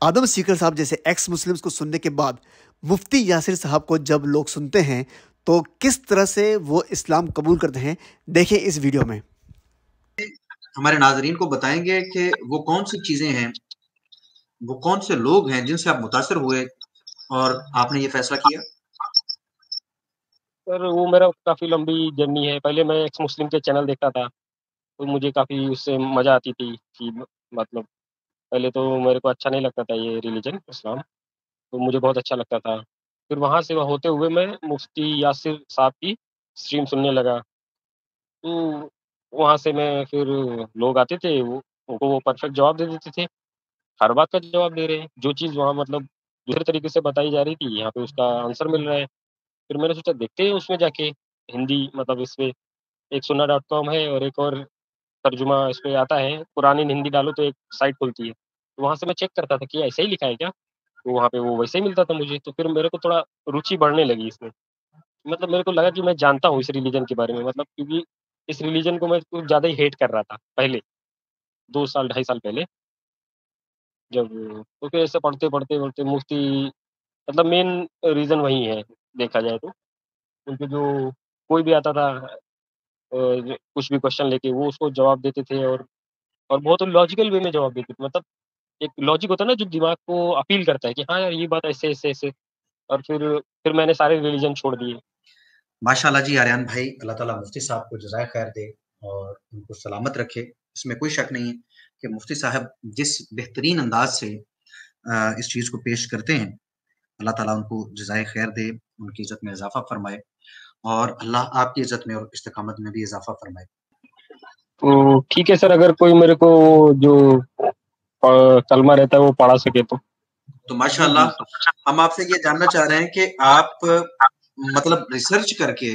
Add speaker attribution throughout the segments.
Speaker 1: آدم سیکر صاحب جیسے x Muslims کو سننے کے بعد مفتی یاسر صاحب کو جب لوگ سنتے ہیں تو کس طرح سے وہ اسلام قبول کرتے ہیں، دیکھیں اس ویڈیو میں۔
Speaker 2: ہمارے ناظرین کو بتائیں گے کہ وہ کون سی چیزیں ہیں، وہ کون سے لوگ ہیں جن سے آپ متاثر ہوئے اور آپ نے یہ فیصلہ کیا؟
Speaker 3: سر وہ میرا کافی لمبی جرنی ہے۔ پہلے میں ایکس مسلم کے چینل دیکھتا تھا تو مجھے کافی اس سے مزہ آتی تھی کہ مطلب پہلے تو میرے کو اچھا نہیں لگتا تھا یہ ریلیجن اسلام، تو مجھے بہت اچھا لگتا تھا۔ پھر وہاں سے ہوتے ہوئے میں مفتی یاسر صاحب کی اسٹریم سننے لگا، تو وہاں سے میں پھر لوگ آتے تھے ان کو وہ پرفیکٹ جواب دے دیتے تھے، ہر بات کا جواب دے رہے ہیں، جو چیز وہاں مطلب دوسرے طریقے سے بتائی جا رہی تھی یہاں پہ اس کا آنسر مل رہا ہے۔ پھر میں نے سوچا دیکھتے ہیں اس میں جا کے ہندی مطلب اس پہ ایک سننا.com ہے اور ایک اور ترجمہ اس پہ آتا ہے، قرآن ان ہندی ڈالو تو ایک سائٹ کھلتی ہے، تو وہاں سے میں چیک کرتا تھا کہ ایسا ہی لکھا ہے کیا، تو وہاں پہ وہ ویسے ہی ملتا تھا مجھے، تو پھر میرے کو تھوڑا روچی بڑھنے لگی اس میں، مطلب میرے کو لگا کہ میں جانتا ہوں اس ریلیجن کے بارے میں، مطلب کیونکہ اس ریلیجن کو میں کچھ زیادہ ہی ہیٹ کر رہا تھا پہلے 2 سال 2.5 سال پہلے جب، تو پھر ایسے پڑھتے پڑھتے پڑھتے مفتی مطلب مین ریزن وہی ہے دیکھا جائے تو، کیونکہ جو کوئی بھی آتا تھا کچھ بھی کوشچن لے کے وہ اس کو جواب دیتے تھے، اور بہت لاجیکل وے میں جواب دیتے تھے، مطلب ایک لاجک ہوتا ہے نا جو دماغ کو اپیل کرتا ہے کہ ہاں یار یہ بات ایسے ایسے ایسے، اور پھر میں نے سارے ریلیجن چھوڑ دیے۔
Speaker 2: ماشاءاللہ جی آریان بھائی، اللہ تعالیٰ مفتی صاحب کو جزائے خیر دے اور ان کو سلامت رکھے۔ اس میں کوئی شک نہیں ہے کہ مفتی صاحب جس بہترین انداز سے اس چیز کو پیش کرتے ہیں، اللہ تعالیٰ ان کو جزائے خیر دے، ان کی عزت میں اضافہ فرمائے، اور اللہ آپ کی عزت میں اور استقامت میں بھی اضافہ فرمائے۔
Speaker 3: تو ٹھیک ہے سر، اگر کوئی میرے کو جو کلمہ رہتا ہے وہ پڑھا سکے
Speaker 2: تو ماشاءاللہ ہم آپ سے یہ جاننا چاہ رہے ہیں کہ آپ مطلب ریسرچ کر کے،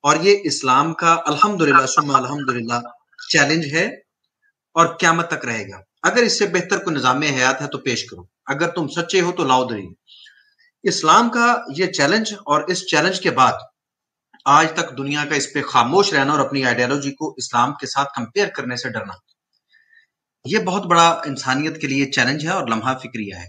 Speaker 2: اور یہ اسلام کا الحمدللہ ثم الحمدللہ چیلنج ہے اور قیامت تک رہے گا، اگر اس سے بہتر کوئی نظام حیات ہے تو پیش کرو، اگر تم سچے ہو تو لاؤ دلیل۔ اسلام کا یہ چیلنج، اور اس چیلنج کے بعد آج تک دنیا کا اس پہ خاموش رہنا اور اپنی آئیڈیالوجی کو اسلام کے ساتھ کمپیئر کرنے سے ڈرنا، یہ بہت بڑا انسانیت کے لیے چیلنج ہے اور لمحہ فکریہ ہے۔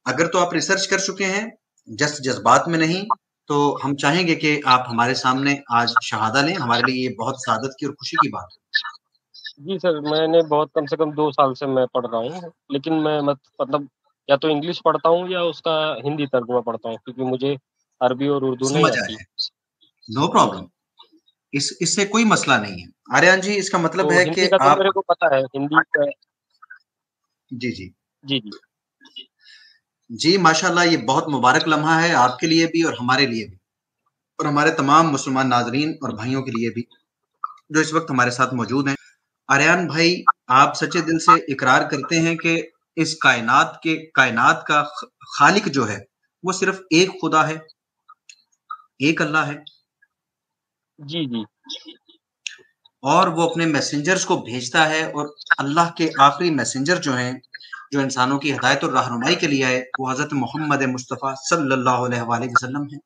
Speaker 2: اگر تو آپ ریسرچ کر چکے ہیں، جذبات میں نہیں، تو ہم چاہیں گے کہ آپ ہمارے سامنے آج شہادہ لیں، ہمارے لیے یہ بہت سعادت کی اور خوشی کی بات ہے۔
Speaker 3: جی سر، میں نے بہت کم سے کم 2 سال سے میں پڑھ رہا ہوں، لیکن میں مطلب یا تو انگلش پڑھتا ہوں یا اس کا ہندی ترجمہ پڑھتا ہوں، کیونکہ مجھے عربی اور اردو نہیں
Speaker 2: سمجھ
Speaker 3: آتی۔
Speaker 2: آئے، نو
Speaker 3: جی
Speaker 2: پرابلم، اس سے کوئی مسئلہ نہیں ہے آریان جی۔ اس کا مطلب
Speaker 3: تو
Speaker 2: ہے
Speaker 3: ہندی
Speaker 2: کہ
Speaker 3: کا تو
Speaker 2: آپ،
Speaker 3: میرے کو پتا ہے، ہندی کا
Speaker 2: جی جی
Speaker 3: جی جی
Speaker 2: جی ماشاءاللہ، یہ بہت مبارک لمحہ ہے آپ کے لیے بھی اور ہمارے لیے بھی، اور ہمارے تمام مسلمان ناظرین اور بھائیوں کے لیے بھی جو اس وقت ہمارے ساتھ موجود ہیں۔ آریان بھائی، آپ سچے دل سے اقرار کرتے ہیں کہ اس کائنات کا خالق جو ہے وہ صرف ایک خدا ہے، ایک اللہ ہے،
Speaker 3: جی جی
Speaker 2: اور وہ اپنے میسنجرز کو بھیجتا ہے، اور اللہ کے آخری میسنجر جو ہیں، جو انسانوں کی ہدایت اور رہنمائی کے لیے آئے، وہ حضرت محمد مصطفیٰ صلی اللہ علیہ وآلہ وسلم ہیں۔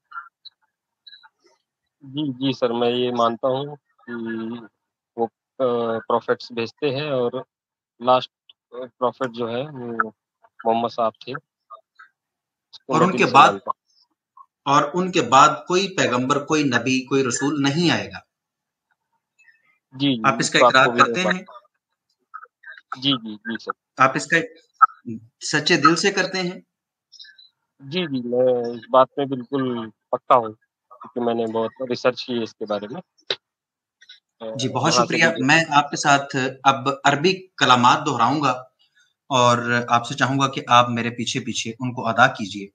Speaker 3: جی جی سر، میں یہ مانتا ہوں کہ وہ پروفیٹس بھیجتے ہیں، اور لاسٹ پروفیٹ جو ہے وہ محمد صاحب تھے، اس کو
Speaker 2: اور
Speaker 3: میں
Speaker 2: ان
Speaker 3: دل
Speaker 2: کے
Speaker 3: سے
Speaker 2: بعد
Speaker 3: مانتا ہوں۔
Speaker 2: اور ان کے بعد کوئی پیغمبر، کوئی نبی، کوئی رسول نہیں آئے گا۔
Speaker 3: جی جی
Speaker 2: آپ اس
Speaker 3: اس
Speaker 2: کا
Speaker 3: بات
Speaker 2: اقرار
Speaker 3: کو بھی میں
Speaker 2: کرتے ہیں؟
Speaker 3: جی جی جی سر،
Speaker 2: آپ اس کا سچے دل سے کرتے ہیں؟
Speaker 3: جی جی میں اس بات میں بالکل پکا ہوں، کیونکہ میں نے بہت ریسرچ کی ہے اس کے بارے میں،
Speaker 2: جی بہت
Speaker 3: جہاں سے
Speaker 2: شکریہ۔
Speaker 3: بھی
Speaker 2: میں آپ کے ساتھ اب عربی کلمات دہراؤں گا، اور آپ سے چاہوں گا کہ آپ میرے پیچھے پیچھے ان کو ادا کیجئے۔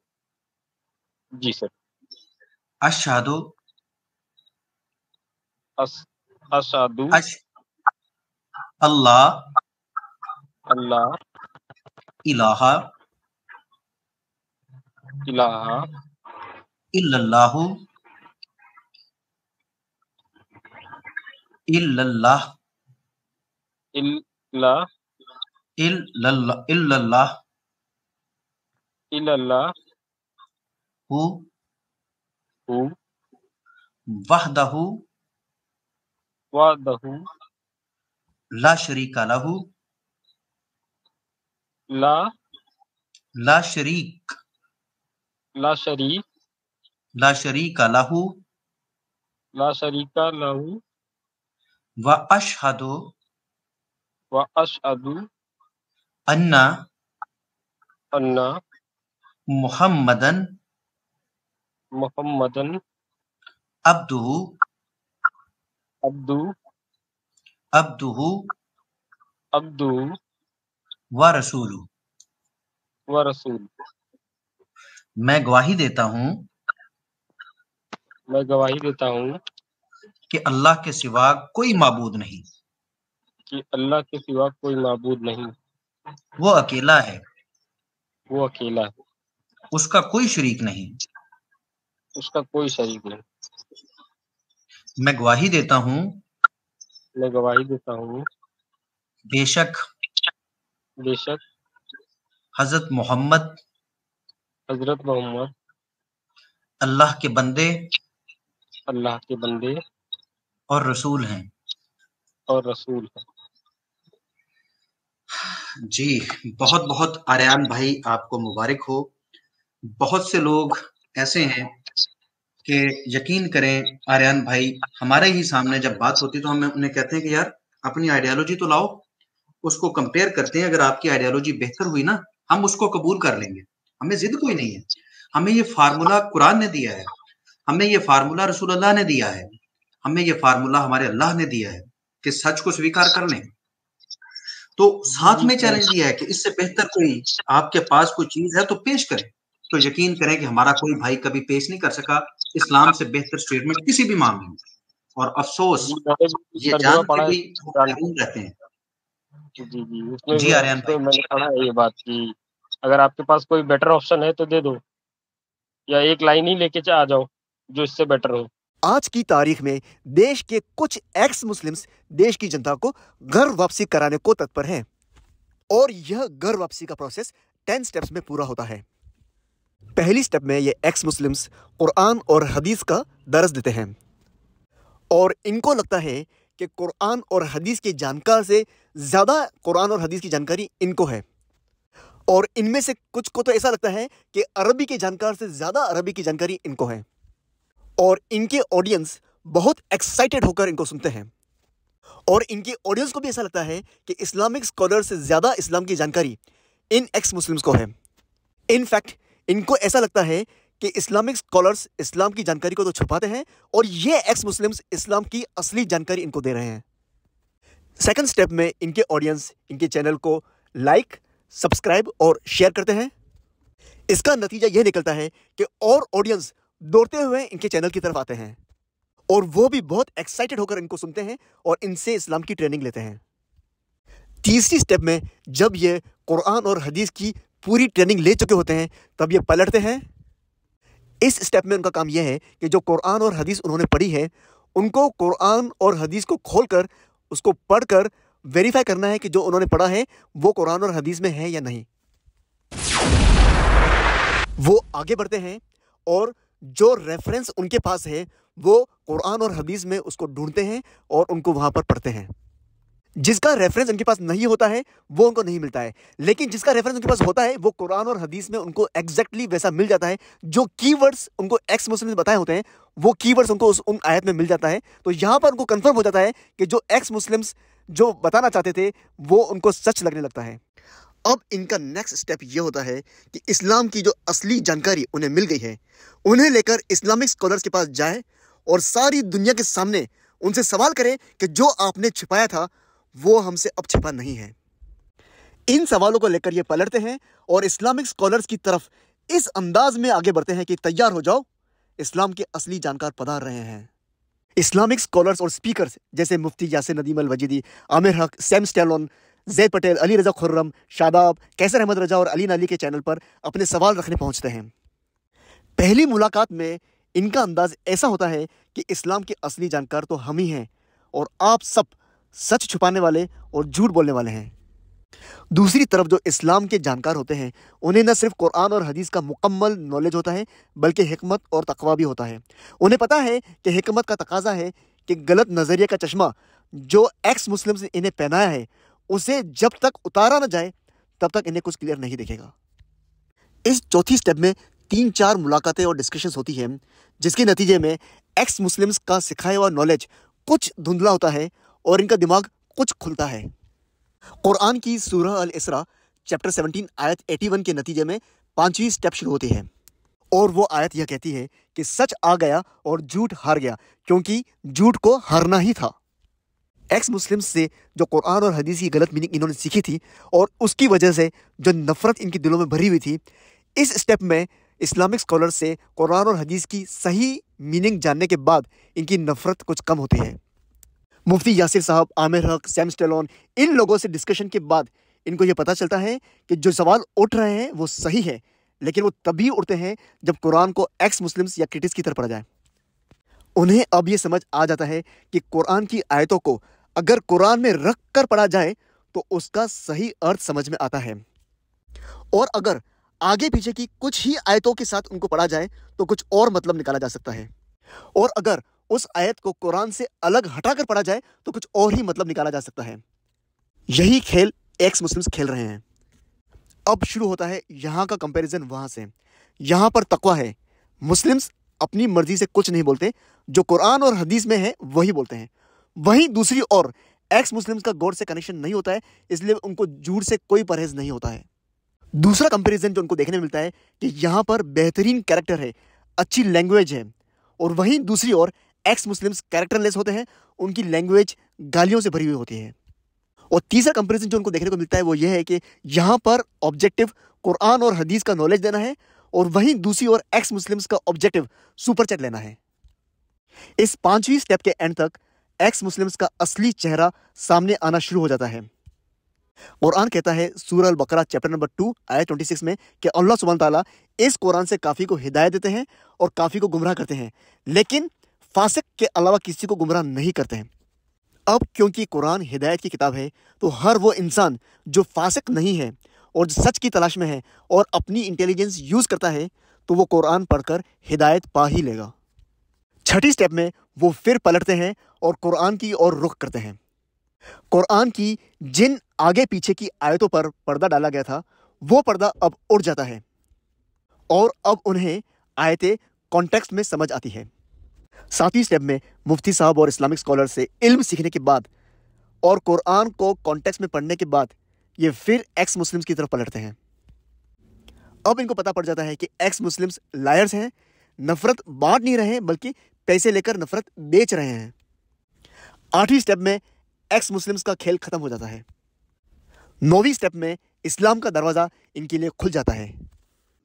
Speaker 3: جی سر۔
Speaker 2: اشہدو،
Speaker 3: اشہدو
Speaker 2: اللہ
Speaker 3: اللہ
Speaker 2: الہ
Speaker 3: الہ
Speaker 2: الا اللہ الا اللہ
Speaker 3: الا
Speaker 2: الا اللہ
Speaker 3: اللہ
Speaker 2: ہو
Speaker 3: ہو
Speaker 2: وحدہ
Speaker 3: وحدہ
Speaker 2: لا شریک لہ
Speaker 3: لا
Speaker 2: لا شریک
Speaker 3: لا شریک
Speaker 2: لا شریک لہو
Speaker 3: لا شریک لہو
Speaker 2: و اشہد
Speaker 3: و اشہد
Speaker 2: ان
Speaker 3: ان
Speaker 2: محمدن
Speaker 3: محمدن
Speaker 2: عبدہ
Speaker 3: عبدہ عبدہ
Speaker 2: و رسولہ.
Speaker 3: و رسول.
Speaker 2: میں گواہی دیتا ہوں
Speaker 3: میں گواہی دیتا ہوں
Speaker 2: کہ اللہ کے سوا کوئی معبود نہیں،
Speaker 3: کہ اللہ کے سوا کوئی معبود نہیں،
Speaker 2: وہ اکیلا ہے،
Speaker 3: وہ اکیلا ہے،
Speaker 2: اس کا کوئی شریک نہیں.
Speaker 3: اس کا کوئی شریک نہیں.
Speaker 2: میں گواہی دیتا ہوں
Speaker 3: میں گواہی دیتا ہوں
Speaker 2: بے شک
Speaker 3: بے شک
Speaker 2: حضرت محمد
Speaker 3: حضرت محمد
Speaker 2: اللہ کے بندے
Speaker 3: اللہ کے بندے
Speaker 2: اور رسول ہیں.
Speaker 3: اور رسول ہے.
Speaker 2: جی بہت بہت آریان بھائی آپ کو مبارک ہو. بہت سے لوگ ایسے ہیں کہ یقین کریں آریان بھائی، ہمارے ہی سامنے جب بات ہوتی تو ہم انہیں کہتے ہیں کہ یار اپنی آئیڈیالوجی تو لاؤ، اس کو کمپیئر کرتے ہیں، اگر آپ کی آئیڈیالوجی بہتر ہوئی نا ہم اس کو قبول کر لیں گے، ہمیں ضد کوئی نہیں ہے. ہمیں یہ فارمولا قرآن نے دیا ہے، ہمیں یہ فارمولا رسول اللہ نے دیا ہے، ہمیں یہ فارمولا ہمارے اللہ نے دیا ہے کہ سچ کو سویکار کر لیں. تو ساتھ میں چیلنج دیا ہے کہ اس سے بہتر کوئی آپ کے پاس کوئی چیز ہے تو پیش کریں. تو یقین کریں کہ ہمارا کوئی بھائی کبھی پیش نہیں کر سکا اسلام سے بہتر اسٹیٹمنٹ کسی بھی معاملے میں. اور افسوس
Speaker 3: جی میں نے بھی
Speaker 2: یہ
Speaker 3: ترجمہ
Speaker 2: جان کے
Speaker 3: پڑھا ہے
Speaker 2: بھی
Speaker 3: قرآن کا.
Speaker 2: محروم رہتے ہیں.
Speaker 3: جی جی اس میں
Speaker 2: جی آریان
Speaker 3: اس
Speaker 2: بھائی.
Speaker 3: میں میں نے پڑھا ہے یہ بات کہ اگر آپ کے پاس کوئی بیٹر آپشن ہے تو دے دو، یا ایک لائن ہی لے کے آ جاؤ جو اس سے بیٹر ہو.
Speaker 1: آج کی تاریخ میں دیش کے کچھ ایکس مسلمز دیش کی جنتا کو گھر واپسی کرانے کو تتپر ہیں، اور یہ گھر واپسی کا پروسیس 10 سٹیپس میں پورا ہوتا ہے. پہلی سٹیپ میں یہ ایکس مسلمز قرآن اور حدیث کا درس دیتے ہیں، اور ان کو لگتا ہے کہ قرآن اور حدیث کے جانکار سے زیادہ قرآن اور حدیث کی جانکاری ان کو ہے، اور ان میں سے کچھ کو تو ایسا لگتا ہے کہ عربی کے جانکار سے زیادہ عربی کی جانکاری ان کو ہے، اور ان کے آڈینس بہت ایکسائٹڈ ہو کر ان کو سنتے ہیں، اور ان کے آڈینس کو بھی ایسا لگتا ہے کہ اسلامک اسکالر سے زیادہ اسلام کی جانکاری ان ایکس مسلمز کو ہے. ان فیکٹ ان کو ایسا لگتا ہے کہ اسلامک اسکالرس اسلام کی جانکاری کو تو چھپاتے ہیں، اور یہ ایکس مسلمز اسلام کی اصلی جانکاری ان کو دے رہے ہیں. سیکنڈ سٹیپ میں ان کے آڈینس ان کے چینل کو لائک، سبسکرائب اور شیئر کرتے ہیں. اس کا نتیجہ یہ نکلتا ہے کہ اور آڈینس دوڑتے ہوئے ان کے چینل کی طرف آتے ہیں، اور وہ بھی بہت ایکسائٹڈ ہو کر ان کو سنتے ہیں اور ان سے اسلام کی ٹریننگ لیتے ہیں. تیسری سٹیپ میں جب یہ قرآن اور حدیث کی پوری ٹریننگ لے چکے ہوتے ہیں تب یہ پلٹتے ہیں. اس سٹیپ میں ان کا کام یہ ہے کہ جو قرآن اور حدیث انہوں نے پڑھی ہے ان کو قرآن اور حدیث کو کھول کر اس کو پڑھ کر ویریفائی کرنا ہے کہ جو انہوں نے پڑھا ہے وہ قرآن اور حدیث میں ہے یا نہیں. وہ آگے بڑھتے ہیں اور جو ریفرنس ان کے پاس ہے وہ قرآن اور حدیث میں اس کو ڈھونڈتے ہیں اور ان کو وہاں پر پڑھتے ہیں. جس کا ریفرنس ان کے پاس نہیں ہوتا ہے وہ ان کو نہیں ملتا ہے، لیکن جس کا ریفرنس ان کے پاس ہوتا ہے وہ قرآن اور حدیث میں ان کو ایگزیکٹلی ویسا مل جاتا ہے. جو کی ورڈز ان کو ایکس مسلم بتائے ہوتے ہیں وہ کی ورڈز ان کو ان آیت میں مل جاتا ہے. تو یہاں پر ان کو کنفرم ہو جاتا ہے کہ جو ایکس مسلمز جو بتانا چاہتے تھے وہ ان کو سچ لگنے لگتا ہے. اب ان کا نیکسٹ سٹیپ یہ ہوتا ہے کہ اسلام کی جو اصلی جانکاری انہیں مل گئی ہے انہیں لے کر اسلامک اسکالرس کے پاس جائے اور ساری دنیا کے سامنے ان سے سوال کرے کہ جو آپ نے چھپایا تھا وہ ہم سے اب چھپا نہیں ہے. ان سوالوں کو لے کر یہ پلٹتے ہیں اور اسلامک اسکالرس کی طرف اس انداز میں آگے بڑھتے ہیں کہ تیار ہو جاؤ، اسلام کے اصلی جانکار پدھار رہے ہیں. اسلامک اسکالرس اور اسپیکرز جیسے مفتی یاسر ندیم الوجیدی، عامر حق، سیم سٹیلون، زید پٹیل، علی رضا خرم، شاداب، کیسر احمد رجا اور علی نالی کے چینل پر اپنے سوال رکھنے پہنچتے ہیں. پہلی ملاقات میں ان کا انداز ایسا ہوتا ہے کہ اسلام کے اصلی جانکار تو ہم ہی ہیں اور آپ سب سچ چھپانے والے اور جھوٹ بولنے والے ہیں. دوسری طرف جو اسلام کے جانکار ہوتے ہیں انہیں نہ صرف قرآن اور حدیث کا مکمل نالج ہوتا ہے بلکہ حکمت اور تقوی بھی ہوتا ہے. انہیں پتہ ہے کہ حکمت کا تقاضا ہے کہ غلط نظریے کا چشمہ جو ایکس مسلم نے انہیں پہنایا ہے اسے جب تک اتارا نہ جائے تب تک انہیں کچھ کلیئر نہیں دکھے گا. اس چوتھی سٹیپ میں 3-4 ملاقاتیں اور ڈسکشنز ہوتی ہیں، جس کے نتیجے میں ایکس مسلمز کا سکھایا ہوا نالج کچھ دھندلا ہوتا ہے اور ان کا دماغ کچھ کھلتا ہے۔ قرآن کی سورہ الاسراء چیپٹر 17 آیت 81 کے نتیجے میں 5ویں سٹیپ شروع ہوتی ہے، اور وہ آیت یہ کہتی ہے کہ سچ آ گیا اور جھوٹ ہار گیا، کیونکہ جھوٹ کو ہارنا ہی تھا۔ ایکس مسلمز سے جو قرآن اور حدیث کی غلط میننگ انہوں نے سیکھی تھی اور اس کی وجہ سے جو نفرت ان کے دلوں میں بھری ہوئی تھی، اس سٹیپ میں اسلامک اسکالر سے قرآن اور حدیث کی صحیح میننگ جاننے کے بعد ان کی نفرت کچھ کم ہوتی ہے۔ مفتی یاسر صاحب، عامر حق، سیم اسٹیلون، ان لوگوں سے ڈسکشن کے بعد ان کو یہ پتہ چلتا ہے کہ جو سوال اٹھ رہے ہیں وہ صحیح ہے، لیکن وہ تبھی اٹھتے ہیں جب قرآن کو ایکس مسلمز یا کرٹکس کی طرف پڑھا جائے۔ انہیں اب یہ سمجھ آ جاتا ہے کہ قرآن کی آیتوں کو اگر قرآن میں رکھ کر پڑھا جائے تو اس کا صحیح ارتھ سمجھ میں آتا ہے، اور اگر آگے پیچھے کی کچھ ہی آیتوں کے ساتھ ان کو پڑھا جائے تو کچھ اور مطلب نکالا جا سکتا ہے، اور اگر اس آیت کو قرآن سے الگ ہٹا کر پڑھا جائے تو کچھ اور ہی مطلب نکالا جا سکتا ہے۔ یہی کھیل ایکس مسلمز کھیل رہے ہیں۔ اب شروع ہوتا ہے یہاں کا کمپیریزن وہاں سے۔ یہاں پر تقویٰ ہے، مسلمز اپنی مرضی سے کچھ نہیں بولتے، جو قرآن اور حدیث میں ہے وہی بولتے ہیں۔ وہیں دوسری اور ایکس مسلمز کا گاڈ سے کنیکشن نہیں ہوتا ہے، اس لیے ان کو جھوٹ سے کوئی پرہیز نہیں ہوتا ہے۔ دوسرا کمپیریزن جو ان کو دیکھنے ملتا ہے کہ یہاں پر بہترین کیریکٹر ہے، اچھی لینگویج ہے، اور وہیں دوسری اور ایکس مسلمز کیریکٹر لیس ہوتے ہیں، ان کی لینگویج گالیوں سے بھری ہوئی ہوتی ہے۔ اور تیسرا کمپیریزن جو ان کو دیکھنے کو ملتا ہے وہ یہ ہے کہ یہاں پر آبجیکٹو قرآن اور حدیث کا نالج دینا ہے، اور وہیں دوسری اور ایکس مسلمز کا آبجیکٹو سپر چیٹ لینا ہے۔ اس 5ویں سٹیپ کے اینڈ تک ایکس مسلمز کا اصلی چہرہ سامنے آنا شروع ہو جاتا ہے۔ قرآن کہتا ہے سورہ البقرہ چیپٹر نمبر 2 آیت 26 میں کہ اللہ سبحانہ تعالیٰ اس قرآن سے کافی کو ہدایت دیتے ہیں اور کافی کو گمراہ کرتے ہیں، لیکن فاسق کے علاوہ کسی کو گمراہ نہیں کرتے ہیں۔ اب کیونکہ قرآن ہدایت کی کتاب ہے تو ہر وہ انسان جو فاسق نہیں ہے اور جو سچ کی تلاش میں ہے اور اپنی انٹیلیجنس یوز کرتا ہے تو وہ قرآن پڑھ کر ہدایت پا ہی لے گا۔ چھٹی سٹیپ میں وہ پھر پلٹتے ہیں اور قرآن کی اور رخ کرتے ہیں۔ قرآن کی جن آگے پیچھے کی آیتوں پر پردہ ڈالا گیا تھا وہ پردہ اب اڑ جاتا ہے، اور اب انہیں آیتیں کانٹیکسٹ میں سمجھ آتی ہے۔ 7ویں سٹیپ میں مفتی صاحب اور اسلامک اسکالر سے علم سیکھنے کے بعد اور قرآن کو کانٹیکسٹ میں پڑھنے کے بعد یہ پھر ایکس مسلمز کی طرف پلٹتے ہیں۔ اب ان کو پتہ پڑ جاتا ہے کہ ایکس مسلمز لائرز ہیں، نفرت بانٹ نہیں رہے ہیں بلکہ پیسے لے کر نفرت بیچ رہے ہیں۔ 8ویں سٹیپ میں ایکس مسلمز کا کھیل ختم ہو جاتا ہے۔ 9ویں سٹیپ میں اسلام کا دروازہ ان کے لیے کھل جاتا ہے۔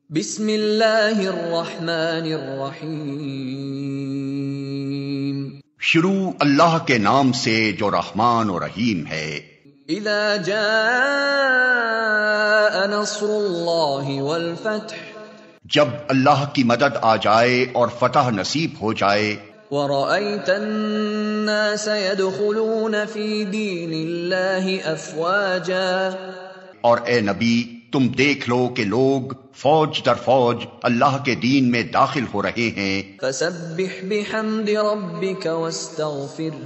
Speaker 4: بسم اللہ الرحمن الرحیم۔
Speaker 5: شروع اللہ کے نام سے جو رحمان و رحیم ہے۔
Speaker 4: اذا جاء نصر اللہ والفتح،
Speaker 5: جب اللہ کی مدد آ جائے اور فتح نصیب ہو جائے،
Speaker 4: ورأيت الناس يدخلون في دين الله أفواجا،
Speaker 5: اور اے نبی تم دیکھ لو کہ لوگ فوج در فوج اللہ کے دین میں داخل ہو رہے ہیں،
Speaker 4: فسبح بحمد ربك واستغفر،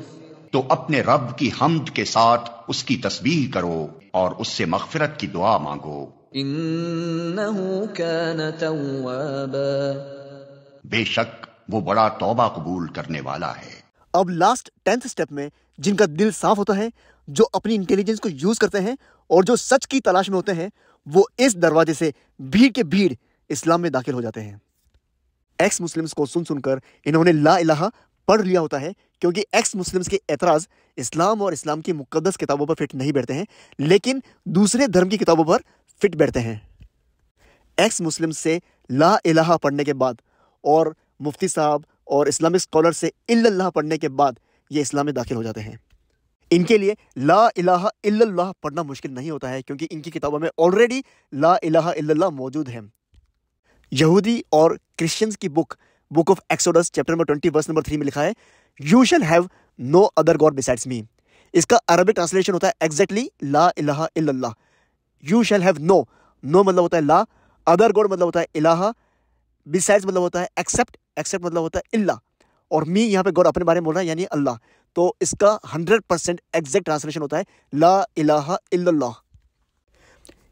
Speaker 5: تو اپنے رب کی حمد کے ساتھ اس کی تسبیح کرو اور اس سے مغفرت کی دعا مانگو،
Speaker 4: انه كان توابا،
Speaker 5: بے شک وہ بڑا توبہ قبول کرنے والا ہے۔
Speaker 1: اب لاسٹ 10th سٹیپ میں جن کا دل صاف ہوتا ہے، جو اپنی انٹیلیجنس کو یوز کرتے ہیں اور جو سچ کی تلاش میں ہوتے ہیں، وہ اس دروازے سے بھیڑ کے بھیڑ اسلام میں داخل ہو جاتے ہیں۔ ایکس مسلمز کو سن کر انہوں نے لا الہ پڑھ لیا ہوتا ہے، کیونکہ ایکس مسلمز کے اعتراض اسلام اور اسلام کی مقدس کتابوں پر فٹ نہیں بیٹھتے ہیں، لیکن دوسرے دھرم کی کتابوں پر فٹ بیٹھتے ہیں۔ ایکس مسلمز سے لا الہ پڑھنے کے بعد اور مفتی صاحب اور اسلامک اسکالر سے الا اللہ پڑھنے کے بعد یہ اسلام میں داخل ہو جاتے ہیں۔ ان کے لیے لا الہ الا اللہ پڑھنا مشکل نہیں ہوتا ہے، کیونکہ ان کی کتابوں میں آلریڈی لا الہ الا اللہ موجود ہے۔ یہودی اور کرسچنز کی book of Exodus chapter number 20 verse number 3 میں لکھا ہے you shall have no other God besides me. اس کا عربک ٹرانسلیشن ہوتا ہے ایگزیکٹلی لا الہ الا اللہ۔ یو شیل ہیو نو مطلب ہوتا ہے لا، ادر گاڈ مطلب ہوتا ہے الہ، بسائڈس مطلب ہوتا ہے ایکسپٹ مطلب ہوتا ہے اللہ، اور می یہاں پہ گاڈ اپنے بارے میں بول رہا ہے یعنی اللہ، تو اس کا 100% ایگزیکٹ ٹرانسلیشن ہوتا ہے لا الہ الا اللہ۔